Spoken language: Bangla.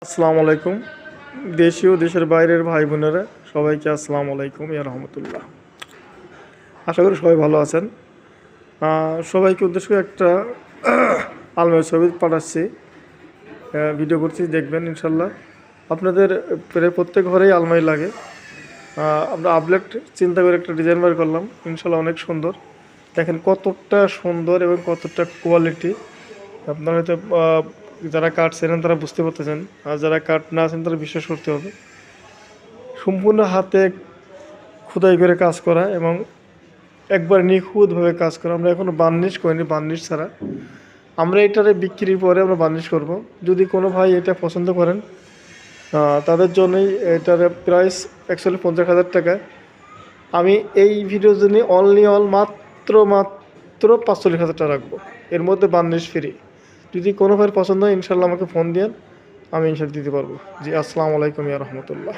আসসালামু আলাইকুম। দেশীয় দেশের বাইরের ভাই বোনেরা সবাইকে আসসালামু আলাইকুম ইয়া রহমতুল্লাহ। আশা করি সবাই ভালো আছেন। সবাইকে উদ্দেশ্য করে একটা আলমারি ছবি পাঠাচ্ছি, ভিডিও করছি, দেখবেন ইনশাল্লাহ। আপনাদের প্রায় প্রত্যেক ঘরেই আলমারি লাগে। আমরা আপলেট চিন্তা করে একটা ডিজাইন বার করলাম, ইনশাল্লাহ অনেক সুন্দর। দেখেন কতটা সুন্দর এবং কতটা কোয়ালিটি। আপনারা হয়তো যারা কাঠ চেনেন তারা বুঝতে পারতেছেন, আর যারা কাঠ না আছেন তারা বিশ্বাস করতে হবে। সম্পূর্ণ হাতে খোদাই করে কাজ করা এবং একবার নিখুঁতভাবে কাজ করা। আমরা এখনও বার্নিশ করিনি, বার্নিশ ছাড়া। আমরা এটারে বিক্রির পরে আমরা বার্নিশ করব। যদি কোনো ভাই এটা পছন্দ করেন, তাদের জন্যই এটার প্রাইস অ্যাকচুয়ালি 50,000 টাকা। আমি এই ভিডিওর জন্য মাত্র 45,000 টাকা রাখবো। এর মধ্যে বার্নিশ ফ্রি। যদি কোনো ভাইয়ের পছন্দ হয় ইনশাল্লাহ আমাকে ফোন দিন, আমি ইনশাল্লাহ দিতে পারবো। জি, আসসালামু আলাইকুম ইয়া রহমতুল্লাহ।